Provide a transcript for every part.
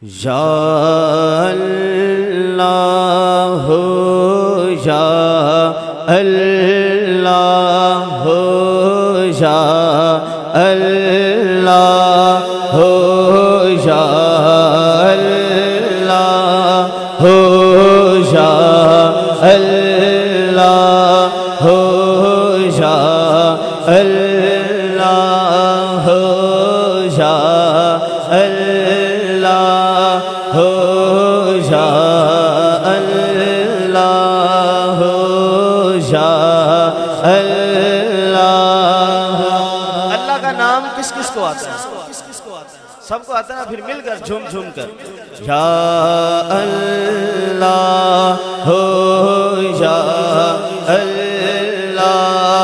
یا اللہ یا اللہ یا اللہ یا اللہ یا اللہ یا اللہ یا اللہ یا اللہ یا اللہ۔ اللہ کا نام کس کس کو آتا ہے؟ سب کو آتا ہے نا، پھر مل کر جھوم جھوم کر یا اللہ یا اللہ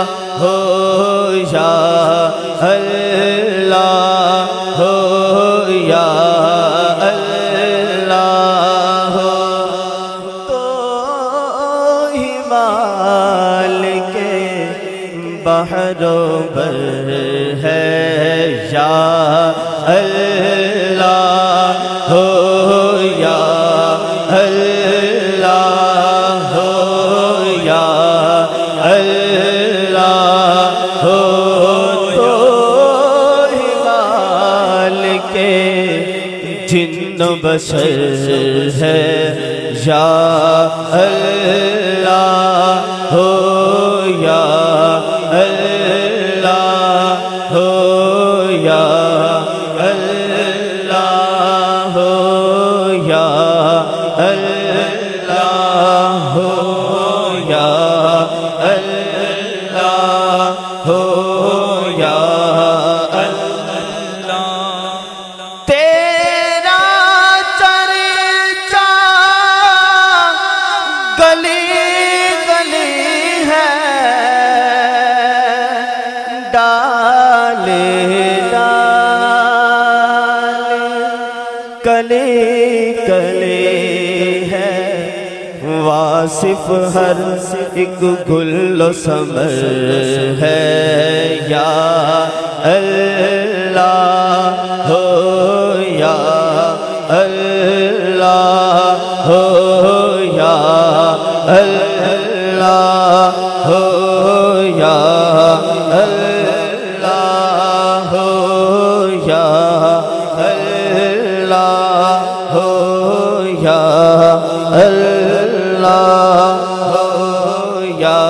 یا اللہ یا اللہ۔ تو ہی مالک بحر و بر ہے یا اللہ یا اللہ یا اللہ۔ تو ہی مالک جن و بشر ہے یا اللہ یا اللہ یا اللہ یا اللہ یا اللہ یا اللہ۔ تیرا چرچا گلی گلی ہے، ڈالے کلے کلے ہے، واصف ہر ایک گل و ثمر ہے یا اللہ یا اللہ یا اللہ یا اللہ یا اللہ یا اللہ یا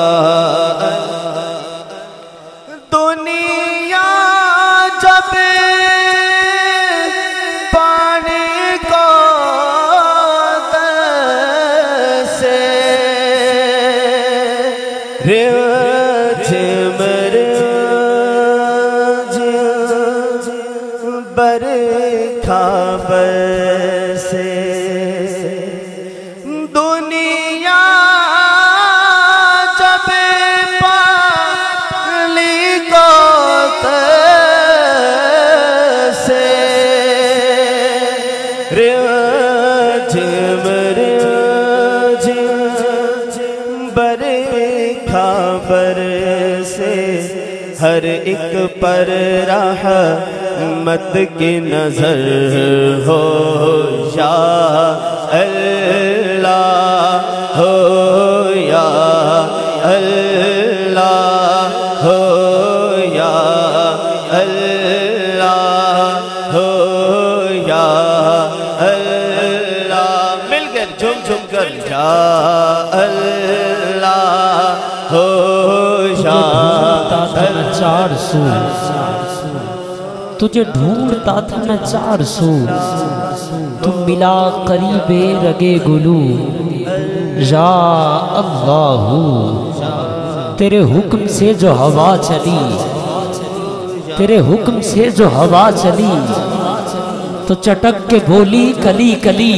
دنیا جب پانی کو سے برکھا برسے، دنیا جب پانی کو سے برکھا برسے، ہر ایک پر رحمت کی نظر ہو یا اللہ یا اللہ یا اللہ یا اللہ۔ مل کر جھوم جھوم کر یا اللہ یا چار سو، تجھے ڈھونڈتا تھا میں چار سو، تم ملا قریب رگے گلو یا اللہ۔ تیرے حکم سے جو ہوا چلی، تیرے حکم سے جو ہوا چلی، تو چٹک کے بولی کلی کلی،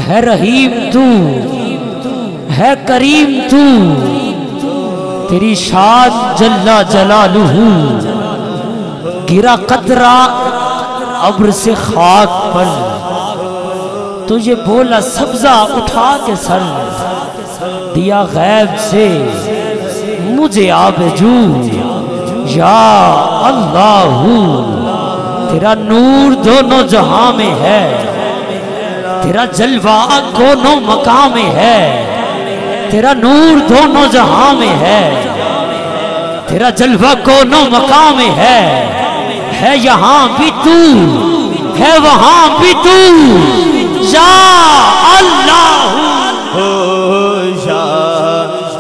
ہے رحیم تو ہے کریم تو، تیری شان جل جلالہ، گرا قطرہ ابر سے خاک پر، تجھے بولا سبزہ اٹھا کے سر، دیا غیب سے مجھے آب جو یا اللہ تیرا نور دونوں جہاں میں ہے، تیرا جلوہ کونوں مقام میں ہے، تیرا نور دونوں جہاں میں ہے، تیرا جلوہ کونوں مقام میں ہے یہاں بھی تو ہے وہاں بھی تو، یا اللہ ہو یا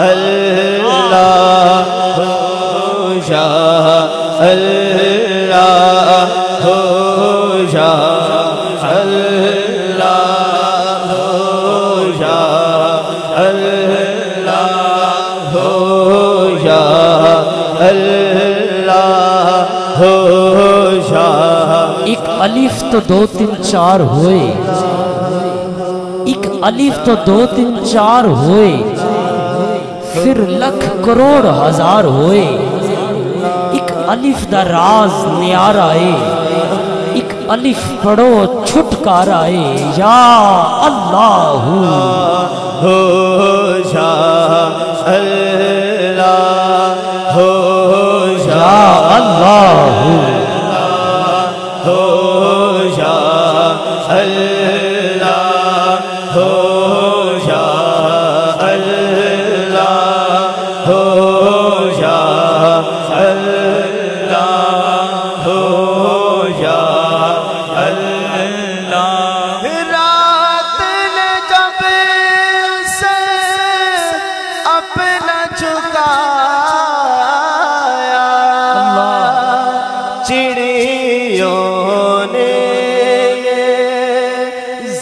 اللہ ہو یا اللہ ہو یا اللہ ہو یا اللہ ہو یا اللہ ہو یا۔ ایک الف تو دو تین چار ہوئے، ایک الف تو دو تین چار ہوئے، پھر لکھ کروڑ ہزار ہوئے، ایک الف دا راز نیارا ہے، ایک الف پڑھو چھٹکارا ہے، یا اللہ ہو یا اللہ ہو یا اللہ ہو یا اللہ ہو یا اللہ ہو یا اللہ ہو یا اللہ۔ رات نے جب سے اپنا جھکایا، چڑیوں نے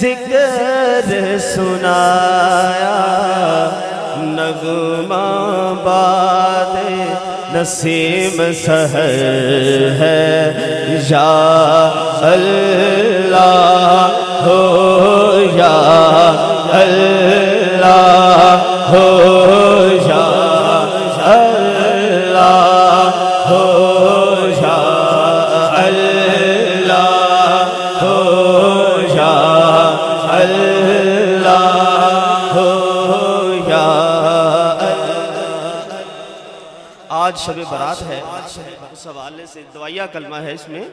ذکر سنایا، نغمہ باد نسیم سحر ہے، یا اللہ ہو یا اللہ ہو یا اللہ ہو یا اللہ ہو یا اللہ ہو یا۔ آج شب برات ہے، اس حوالے سے دعائیہ کلمہ ہے اس میں،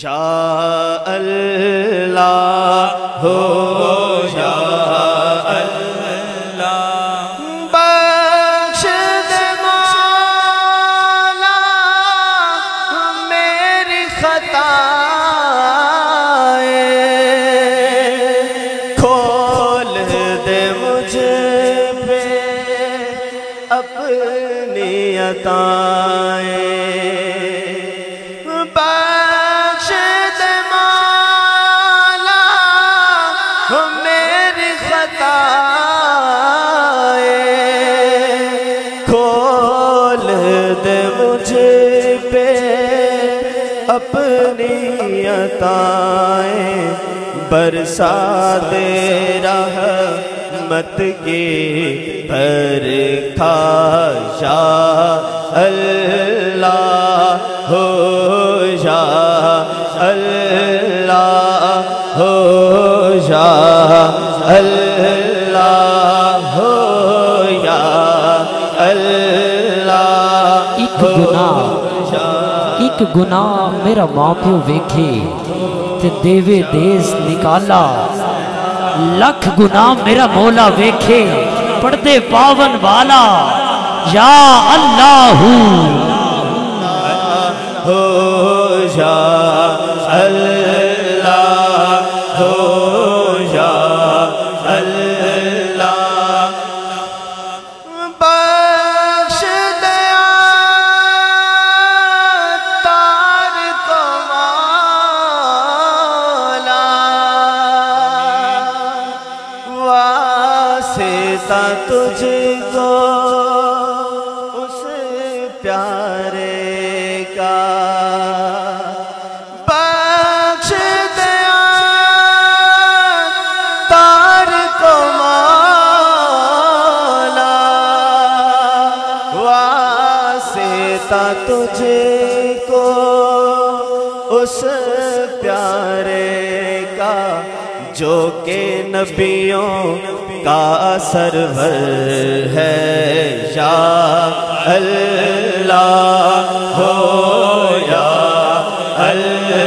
یا اللہ ہو یا اللہ، بخش دے مولا میری خطائیں، کھول دے مجھ پہ اپنی عطائیں، بخش دے مولا میری خطائیں، کھول دے مجھ پہ اپنی عطائیں، برسا دے رحمت کی برکھا، یا اللہ ہو یا اللہ ہو یا اللہ ہو یا اللہ ہو یا۔ ایک گناہ میرا ماں پیو ویکھے تے دیوے دیس نکالا، لکھ گناہ میرا مولا ویکھے پردے پاون والا، یا اللہ ہو یا اللہ ہو یا اللہ، بخش دیا تار کو مولا، واسطہ تجھ کو اس پیارے کا، بخش دیا تار کو مولا، واسطہ تجھ کو اس پیارے کا، جو کہ نبیوں کا سرور ہے، یا اللہ ہو یا اللہ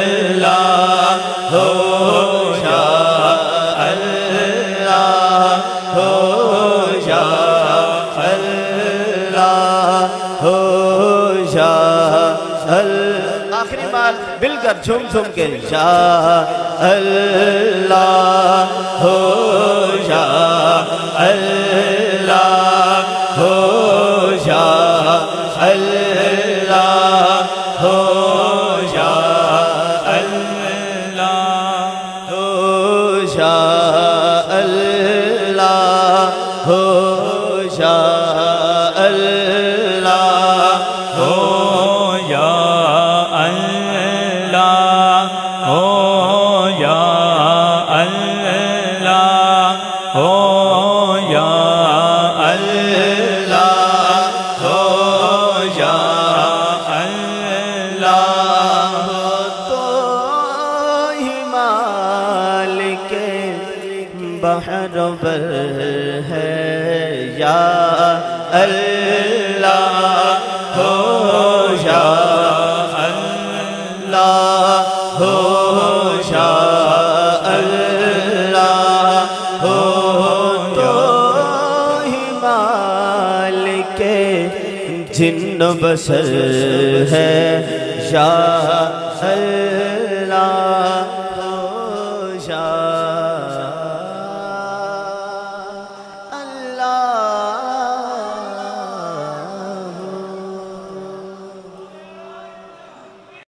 کر جھوم جھوم کے یا اللہ ہو یا اللہ ہو یا اللہ ہو یا اللہ ہو یا اللہ ہو یا اللہ ہو یا اللہ ہو یا اللہ ہو یا اللہ ہو یا اللہ ہو تو ہی مالک بحر بر ہے یا اللہ ہو یا اللہ ہو یا اللہ ہو تو ہی مالک جن بشر ہے یا اللہ